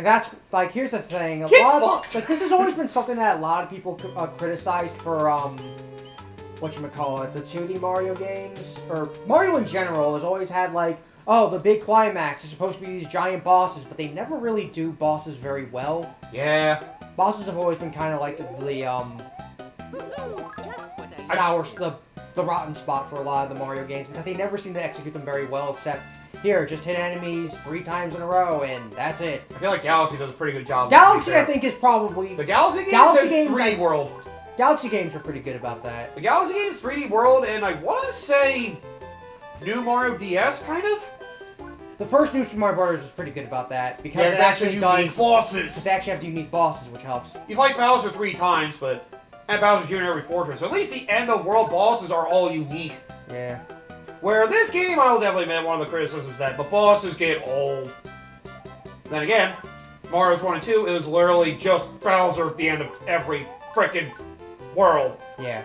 that's like here's the thing. Get fucked! Like this has always been something that a lot of people criticized for whatchamacallit, the 2D Mario games or Mario in general has always had like, oh, the big climax is supposed to be these giant bosses, but they never really do bosses very well. Yeah. Bosses have always been kind of like the rotten spot for a lot of the Mario games because they never seem to execute them very well, except here, just hit enemies 3 times in a row, and that's it. I feel like Galaxy does a pretty good job. Galaxy, I think, is probably... The Galaxy games Galaxy and games, 3D World. Galaxy games are pretty good about that. The Galaxy games, 3D World, and I want to say New Mario DS, kind of? The first New Super Mario Bros. Is pretty good about that, because yeah, it actually unique bosses. Because they actually have unique bosses, which helps. You fight Bowser 3 times, but... And Bowser Jr. every fortress. So at least the end of world bosses are all unique. Yeah. Where this game, I'll definitely admit one of the criticisms that the bosses get old. Then again, Mario's 1 and 2, it was literally just Bowser at the end of every frickin' world. Yeah.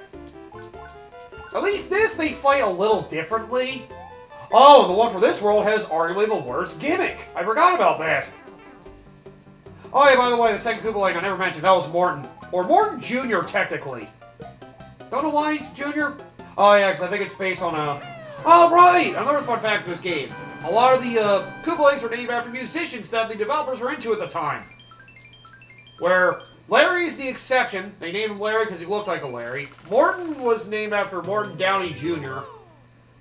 At least this, they fight a little differently. Oh, the one for this world has arguably the worst gimmick. I forgot about that. Oh yeah, by the way, the second Koopaling I never mentioned, that was Morton. Or Morton Jr. technically. Don't know why he's Jr. Oh yeah, because I think it's based on a... Oh right! Another fun fact of this game. A lot of the Koopalings are named after musicians that the developers were into at the time. Where Larry is the exception. They named him Larry because he looked like a Larry. Morton was named after Morton Downey Jr.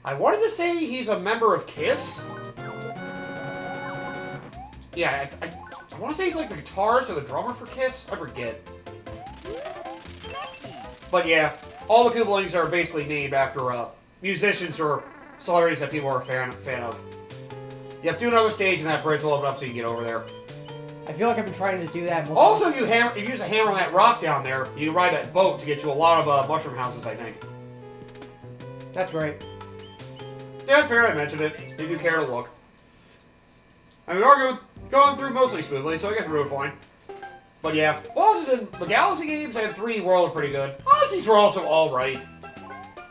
I wanted to say he's a member of KISS. Yeah, I want to say he's like the guitarist or the drummer for KISS. I forget. But yeah, all the Koopalings are basically named after musicians or celebrities that people are a fan of. You have to do another stage and that bridge will open up so you can get over there. I feel like I've been trying to do that more. Also, if you use a hammer on that rock down there, you can ride that boat to get to a lot of mushroom houses, I think. That's right. Yeah, that's fair, I mentioned it. If you care to look. I mean, we're going through mostly smoothly, so I guess we're doing fine. But yeah, bosses in the Galaxy games and 3D World are pretty good. Odysseys were also alright.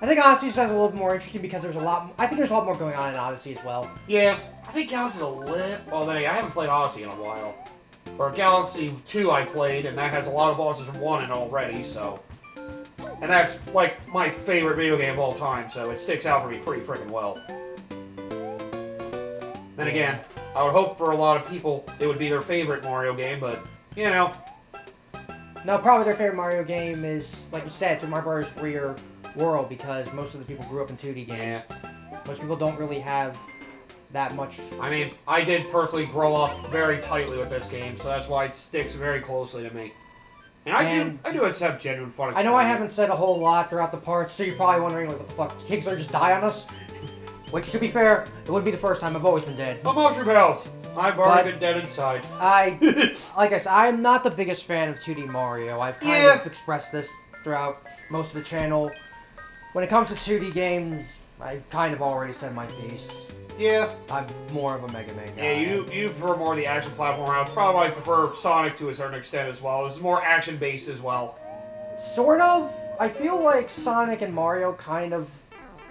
I think Odyssey is a little bit more interesting because there's a lot... I think there's a lot more going on in Odyssey as well. Yeah, I think Galaxy's a little... Well, then again, I haven't played Odyssey in a while. Or Galaxy 2 I played, and that has a lot of bosses from 1 in already, so... And that's, like, my favorite video game of all time, so it sticks out for me pretty freaking well. Then again, I would hope for a lot of people it would be their favorite Mario game, but, you know... No, probably their favorite Mario game is, like you said, Super Mario Bros. 3 or World, because most of the people grew up in 2D games. Yeah. Most people don't really have that much... I mean, I did personally grow up very tightly with this game, so that's why it sticks very closely to me. And I do have genuine fun experience. I know I haven't said a whole lot throughout the parts, so you're probably wondering, like, what the fuck, Kingsler just die on us? Which, to be fair, it wouldn't be the first time. I've always been dead. Oh, Mushroom Bells! I've already been dead inside. Like I said, I'm not the biggest fan of 2D Mario. I've kind of expressed this throughout most of the channel. When it comes to 2D games, I've kind of already said my piece. Yeah. I'm more of a Mega Man guy. Yeah, you prefer more the action platform routes. Probably why I prefer Sonic to a certain extent as well. It's more action-based as well. Sort of. I feel like Sonic and Mario kind of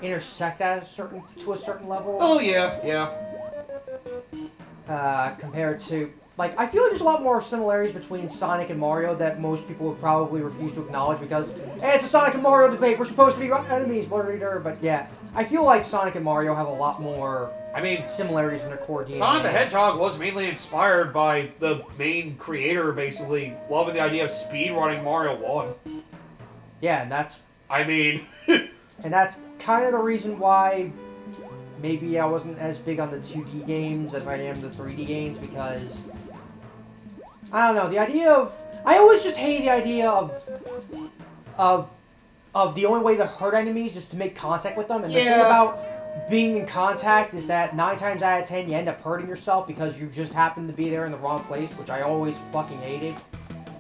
intersect at to a certain level. Oh, yeah. Compared to... Like, I feel like there's a lot more similarities between Sonic and Mario that most people would probably refuse to acknowledge because, hey, it's a Sonic and Mario debate, we're supposed to be enemies, but yeah. I feel like Sonic and Mario have a lot more similarities in their core DNA. Sonic the Hedgehog was mainly inspired by the main creator, basically, loving the idea of speedrunning Mario 1. Yeah, and that's... I mean... and that's kind of the reason why... Maybe I wasn't as big on the 2D games as I am the 3D games, because... I don't know, the idea of... I always just hate the idea of the only way to hurt enemies is to make contact with them, and the thing about being in contact is that 9 times out of 10 you end up hurting yourself because you just happen to be there in the wrong place, which I always fucking hated.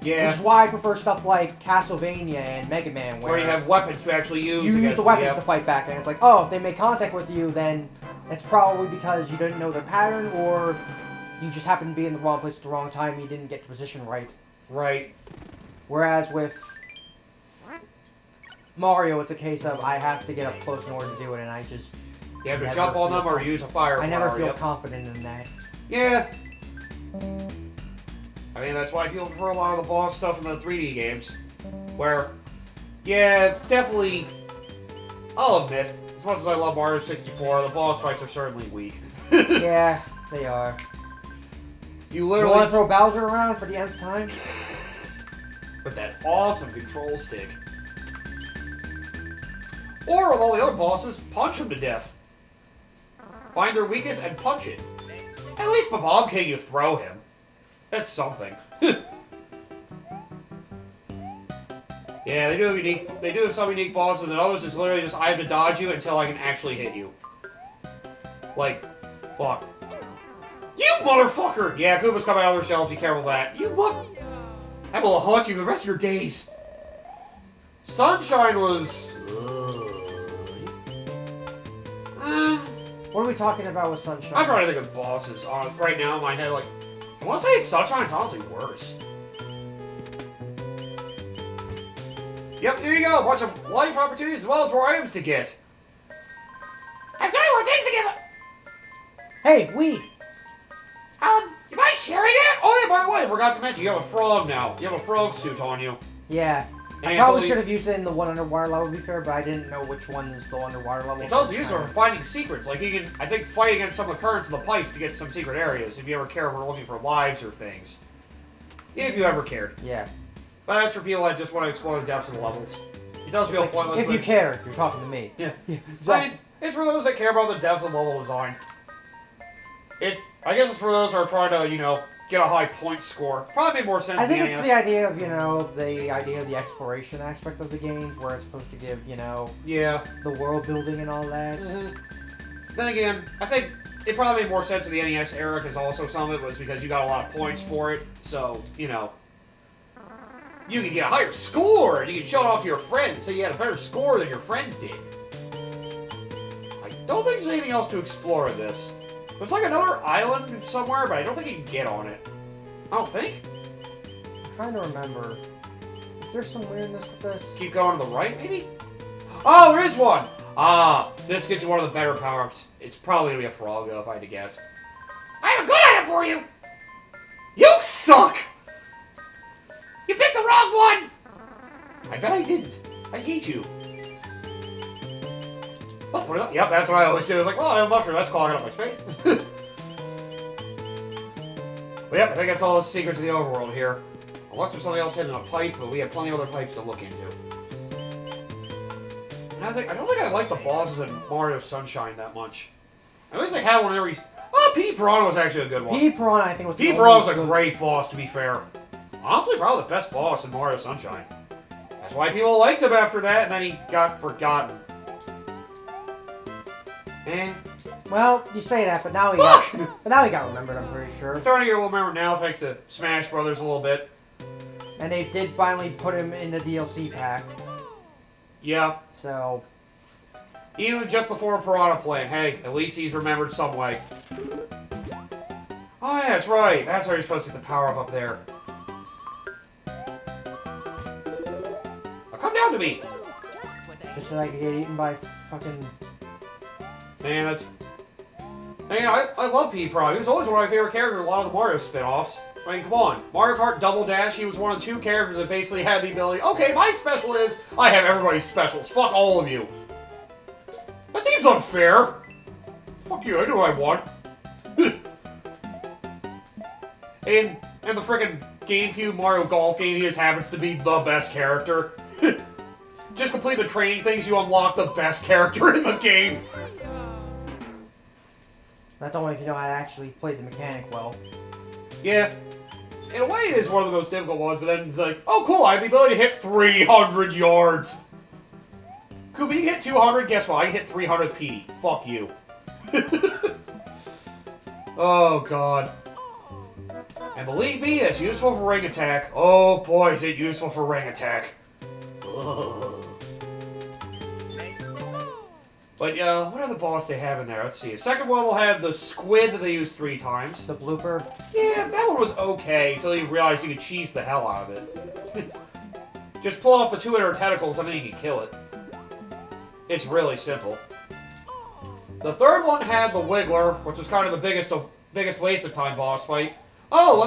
Yeah. Which is why I prefer stuff like Castlevania and Mega Man, where you have weapons to actually use. You use the weapons to fight back, and it's like, oh, if they make contact with you, then it's probably because you didn't know their pattern, or you just happened to be in the wrong place at the wrong time and you didn't get the position right. Right. Whereas with Mario, it's a case of I have to get up close in order to do it, and I just... You have to jump on them or use a fire. I never feel confident in that. Yeah. I mean, that's why people prefer a lot of the boss stuff in the 3D games. Where, yeah, it's definitely... I'll admit, as much as I love Mario 64, the boss fights are certainly weak. Yeah, they are. You You literally... want to throw Bowser around for the nth time? With that awesome control stick. Or with all the other bosses, punch them to death. Find their weakness and punch it. At least with Bomb King, you throw him. That's something. Yeah, they do have some unique bosses, and others it's literally just I have to dodge you until I can actually hit you. Like, fuck. You motherfucker! Yeah, Koopa's coming out of their shells, be careful of that. You what? I will haunt you the rest of your days. Sunshine was... What are we talking about with Sunshine? I'm trying to think of bosses right now in my head. Like, I want to say Sunshine's honestly worse. Yep, here you go. A bunch of life opportunities as well as more items to get. I'm sorry, more things to give. Hey, weed! You mind sharing it? Oh yeah, by the way, I forgot to mention you have a frog now. You have a frog suit on you. Yeah. I And probably should have used it in the one underwater level, to be fair, but I didn't know which one is the underwater level. It's also useful for finding secrets. Like you can, I think, fight against some of the currents in the pipes to get some secret areas if you ever care for looking for lives or things. If you ever cared. Yeah. But that's for people that just want to explore the depths of the levels. It does feel pointless. If you but- care, you're talking to me. Yeah. Exactly. I mean, it's for those that care about the depths of level design. I guess it's for those who are trying to, you know, get a high point score. Probably made more sense I in the think it's NES. the idea of, the exploration aspect of the games, where it's supposed to give, Yeah. the world building and all that. Then again, I think it probably made more sense in the NES era because also some of it was because you got a lot of points for it. So, you know, you could get a higher score and you could show it off to your friends so you had a better score than your friends did. I don't think there's anything else to explore in this. There's like another island somewhere, but I don't think you can get on it. I don't think. I'm trying to remember. Is there some weirdness with this? Keep going to the right, maybe? Oh, there is one! Ah, this gives you one of the better power-ups. It's probably gonna be a frog, though, if I had to guess. I have a good item for you! You suck! You picked the wrong one! I bet I didn't. I hate you. Oh, put it up. Yep, that's what I always do. It's like, well, I have a mushroom. That's clogging up my space. But yep, I think that's all the secrets of the overworld here. Unless there's something else hidden in a pipe, but we have plenty of other pipes to look into. And I don't think I like the bosses in Mario Sunshine that much. At least I had one every... Oh, P. Piranha was actually a good one. P. Piranha, I think, was the P. only Piranha was a good- great boss, to be fair. Honestly, probably the best boss in Mario Sunshine. That's why people liked him after that, and then he got forgotten. Eh. Well, you say that, but now he Fuck! got remembered, I'm pretty sure. Starting to get a little remembered now, thanks to Smash Brothers a little bit. And they did finally put him in the DLC pack. Yeah. So, Even with just the former Piranha playing, hey, at least he's remembered some way. Oh yeah, that's right. That's how you're supposed to get the power up there. Now come down to me. just so I could get eaten by fucking... Man, that's... Man, I love P. Piranha. He was always one of my favorite characters in a lot of the Mario spin-offs. I mean, come on. Mario Kart Double Dash, he was one of the two characters that basically had the ability, okay, my special is, I have everybody's specials. Fuck all of you. That seems unfair. Fuck you, I do what I want. and the frickin' GameCube Mario Golf game, he just happens to be the best character. Just complete the training things, you unlock the best character in the game. That's only if you know how to actually play the mechanic well. Yeah. In a way, it is one of the most difficult ones, but then it's like, oh cool, I have the ability to hit 300 yards. Koopa, you hit 200, guess what? I can hit 300 P. Fuck you. Oh, God. And believe me, it's useful for ring attack. Oh boy, is it useful for ring attack. Ugh. But, what other boss they have in there? Let's see. The second one will have the squid that they use 3 times. The blooper. Yeah, that one was okay, until you realized you could cheese the hell out of it. Just pull off the 2 inner tentacles and then you can kill it. It's really simple. The third one had the Wiggler, which was kind of the biggest waste of time boss fight. Oh,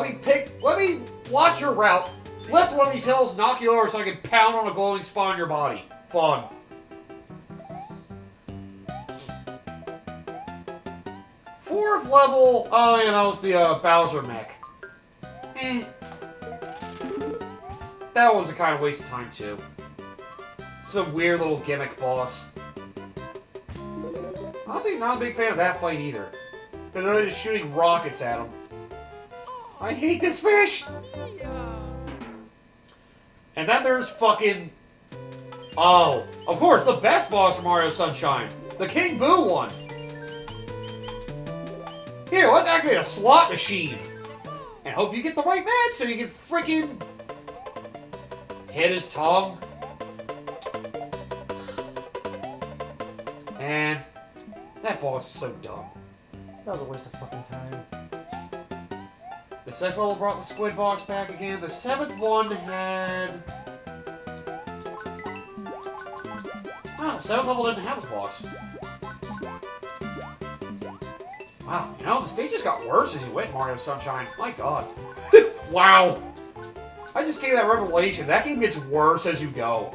let me watch your route. Lift one of these hills, knock you over so I can pound on a glowing spot in your body. Fun. Fourth level, oh yeah, that was the Bowser mech. That was a kind of waste of time too. Some weird little gimmick boss. Honestly, not a big fan of that fight either. Because they're just shooting rockets at him. I hate this fish! And then there's fucking... Oh, of course, the best boss from Mario Sunshine. The King Boo one. Here, let's activate a slot machine. And hope you get the right match so you can freaking... hit his tongue. And... that boss is so dumb. That was a waste of fucking time. The 6th level brought the squid boss back again. The 7th one had... oh, the 7th level didn't have a boss. Wow, you know, the stage just got worse as you went, Mario Sunshine. My god. Wow. I just gave that revelation. That game gets worse as you go.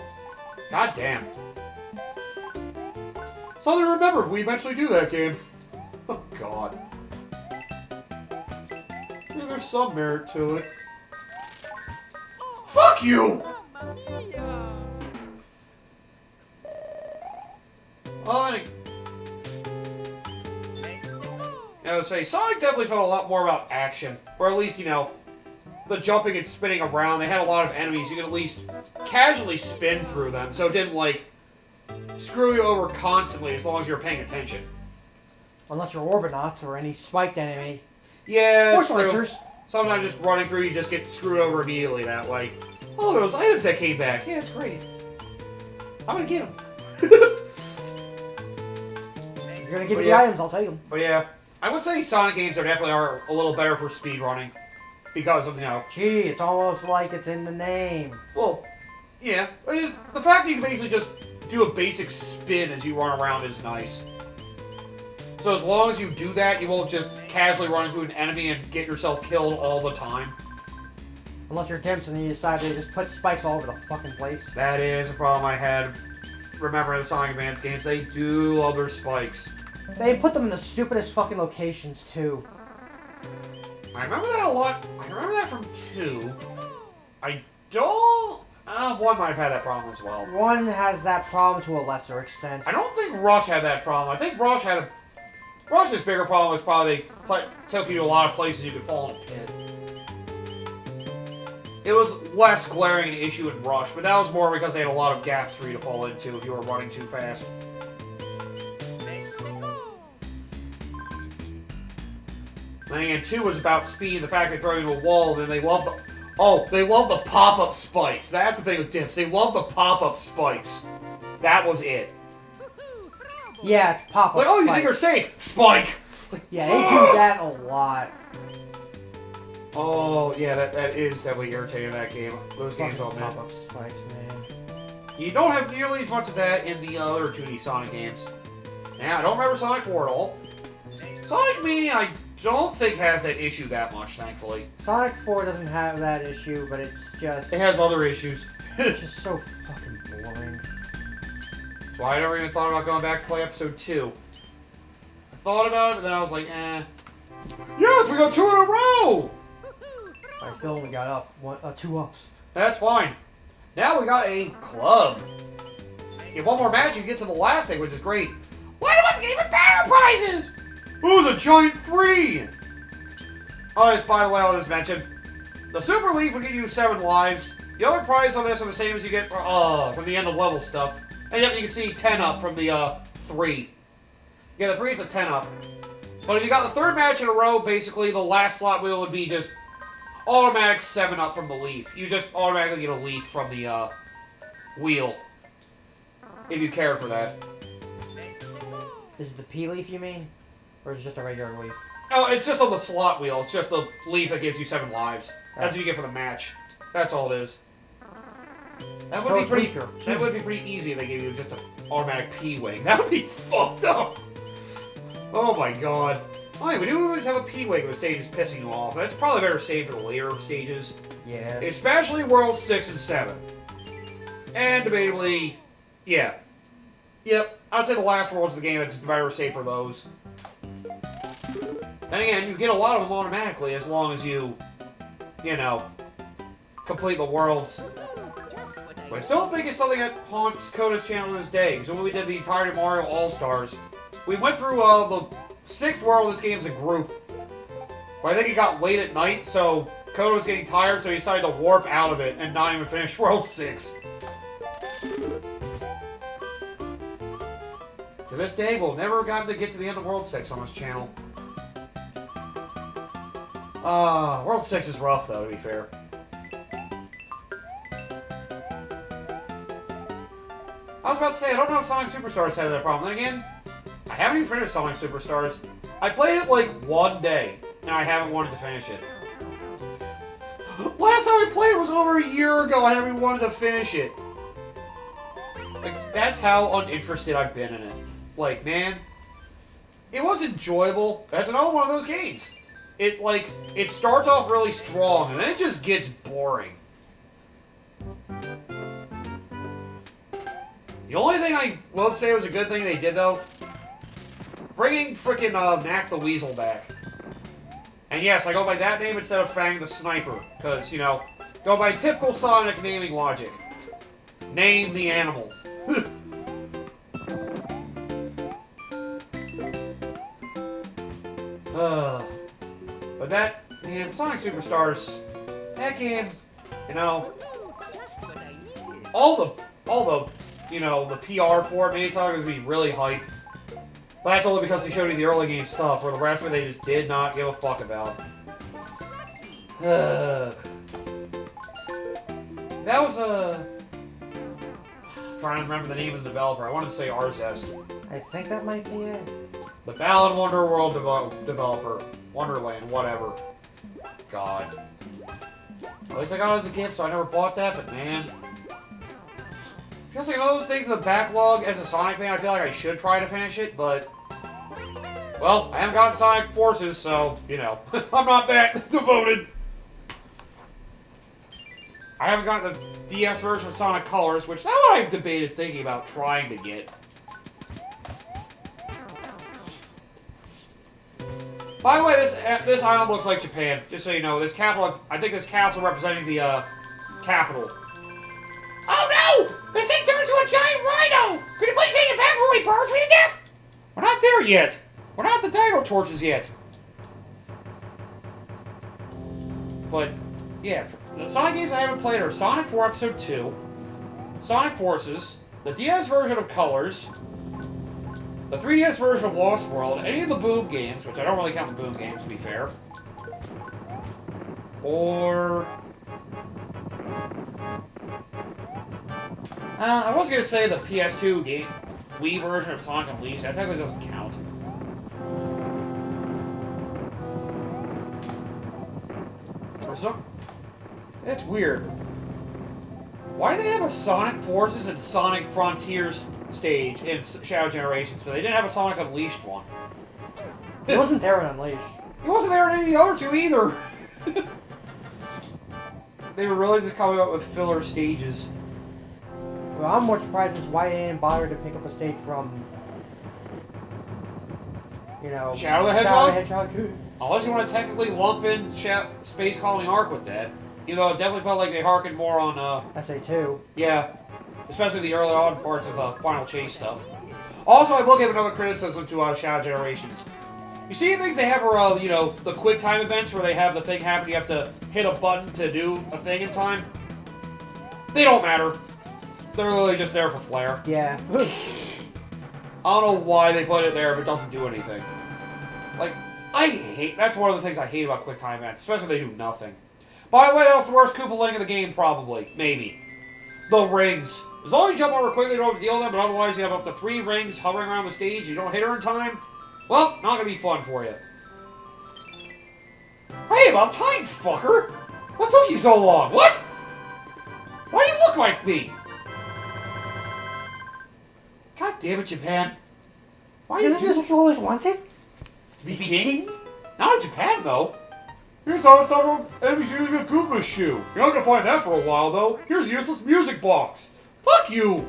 God damn. Something to remember if we eventually do that game. Oh god. Yeah, there's some merit to it. Fuck you! Oh, I would say, Sonic definitely felt a lot more about action. Or at least, you know, the jumping and spinning around. They had a lot of enemies. You could at least casually spin through them, so it didn't, like, screw you over constantly as long as you're paying attention. Unless you're Orbinauts or any spiked enemy. Yeah, Or it's true. Slicers. Sometimes just running through, you just get screwed over immediately that way. Oh, those items that came back. Yeah, it's great. I'm gonna get them. If you're gonna give But me the yeah. items, I'll take them. But yeah, I would say Sonic games are definitely a little better for speedrunning. Because of, you know... Gee, it's almost like it's in the name. well, yeah. The fact that you can basically just do a basic spin as you run around is nice. So as long as you do that, you won't just casually run into an enemy and get yourself killed all the time. Unless you're Dimps and you decide to just put spikes all over the fucking place. That is a problem I had. Remember the Sonic Advance games, they do love their spikes. They put them in the stupidest fucking locations, too. I remember that a lot. I remember that from 2. I don't... 1 might have had that problem as well. One has that problem to a lesser extent. I don't think Rush had that problem. I think Rush had a... Rush's bigger problem was probably they took you to a lot of places you could fall in a pit. It was less glaring an issue in Rush, but that was more because they had a lot of gaps for you to fall into if you were running too fast. Then again, 2 was about speed, the fact they throw you into a wall, and then they love the... oh, they love the pop-up spikes. That's the thing with Dimps. They love the pop-up spikes. That was it. Yeah, it's pop-up Like, oh, you think spikes. you're safe? Spike! Like, Yeah, they do that a lot. oh, yeah, that is definitely irritating in that game. Those games Fucking all man. pop-up spikes, man. You don't have nearly as much of that in the other 2D Sonic games. Now, I don't remember Sonic 4 at all. Sonic Mania, I don't think has that issue that much, thankfully. Sonic 4 doesn't have that issue, but it's just... It has other issues. it's just so fucking boring. That's why I never even thought about going back to play episode 2. I thought about it, but then I was like, eh. Yes, we got 2 in a row! I still only got up 2 ups. That's fine. Now we got a club. Get one more match, you get to the last thing, which is great. Why do I get even better prizes? Ooh, the giant 3! Oh, yes, by the way, I'll just mention, the Super Leaf will give you 7 lives. The other prizes on this are the same as you get from the end of level stuff. And yep, you can see 10 up from the 3. Yeah, the 3 is a 10 up. But if you got the 3rd match in a row, basically the last slot wheel would be just automatic 7 up from the leaf. You just automatically get a leaf from the wheel. If you care for that. Is it the P leaf you mean? Or is it just a regular leaf? Oh, it's just on the slot wheel. It's just the leaf that gives you 7 lives. That's what you get for the match. That's all it is. That would So be it's pretty. weaker. That would be pretty easy if they gave you just an automatic P wing. That would be fucked up. Oh my god. Oh, yeah, we do always have a P-Wing when the stage is pissing you off. That's probably better saved for the later stages. Yeah. Especially World 6 and 7. And debatably, yeah. Yep, I'd say the last worlds of the game, it's better saved for those. Then again, you get a lot of them automatically as long as you know, complete the worlds. But I still think it's something that haunts Coda's channel to this day. Because when we did the entirety of Mario All-Stars, we went through the 6th world of this game as a group. But I think it got late at night, so Coda was getting tired, so he decided to warp out of it and not even finish World 6. To this day, we'll never have gotten to get to the end of World 6 on this channel. World 6 is rough, though, to be fair. I was about to say, I don't know if Sonic Superstars has that problem. Then again, I haven't even finished Sonic Superstars. I played it like one day, and I haven't wanted to finish it. Last time I played it was over a year ago. I haven't wanted to finish it. Like, that's how uninterested I've been in it. Like, man, it was enjoyable. That's another one of those games. It starts off really strong, and then it just gets boring. The only thing I will say was a good thing they did, though, bringing frickin' Mac the Weasel back. And yes, I go by that name instead of Fang the Sniper, because, you know, go by typical Sonic naming logic. Name the animal. But that, man, Sonic Superstars, that game, you know, all the, you know, the PR for it made it sound like it was going to be really hype. But that's only because they showed you the early game stuff, where the rest of it they just did not give a fuck about. That was trying to remember the name of the developer. I wanted to say Arzest. I think that might be it. The Balan Wonderworld developer. Wonderland, whatever. God. At least I got it as a gift, so I never bought that, but man. Feels like one of those things in the backlog as a Sonic fan, I feel like I should try to finish it, but... Well, I haven't gotten Sonic Forces, so, you know, I'm not that devoted. I haven't gotten the DS version of Sonic Colors, which that one I've debated thinking about trying to get. By the way, this island looks like Japan. Just so you know, this capital, I think this castle representing the capital. Oh no! This thing turned into a giant rhino! Could you please take it back before he burns me to death? We're not there yet. We're not at the Dino Torches yet. But yeah, the Sonic games I haven't played are Sonic 4 Episode 2, Sonic Forces, the DS version of Colors, the 3DS version of Lost World, any of the Boom games, which I don't really count the Boom games, to be fair. Or... I was going to say the PS2 game, Wii version of Sonic Unleashed. That technically doesn't count. For some... It's weird. Why do they have a Sonic Forces and Sonic Frontiers stage in Shadow Generations, but they didn't have a Sonic Unleashed one? He wasn't there in Unleashed. He wasn't there in any of the other two either. They were really just coming up with filler stages. Well, I'm more surprised as why they didn't bother to pick up a stage from, you know, Shadow the Hedgehog? Shadow the Hedgehog. Unless you want to technically lump in Space Colony Arc with that. Even though it definitely felt like they harkened more on, SA2. Yeah. Especially the early on parts of Final Chase stuff. Also, I will give another criticism to Shadow Generations. You see things they have are, you know, the quick time events where they have the thing happen, you have to hit a button to do a thing in time? They don't matter. They're literally just there for flair. Yeah. I don't know why they put it there if it doesn't do anything. Like, that's one of the things I hate about quick time events, especially if they do nothing. By the way, that was the worst Koopa Link in the game, probably. Maybe. The rings. As long as you jump over quickly, you don't have to deal with them, but otherwise you have up to 3 rings hovering around the stage, you don't hit her in time, well, not gonna be fun for you. Hey, about time, fucker! What took you so long? What? Why do you look like me? God damn it, Japan. Why Isn't this what you always wanted? to be king? Not in Japan, though. Here's how to stop enemies using a Koopa shoe. You're not gonna find that for a while, though. Here's a useless music box. Fuck you!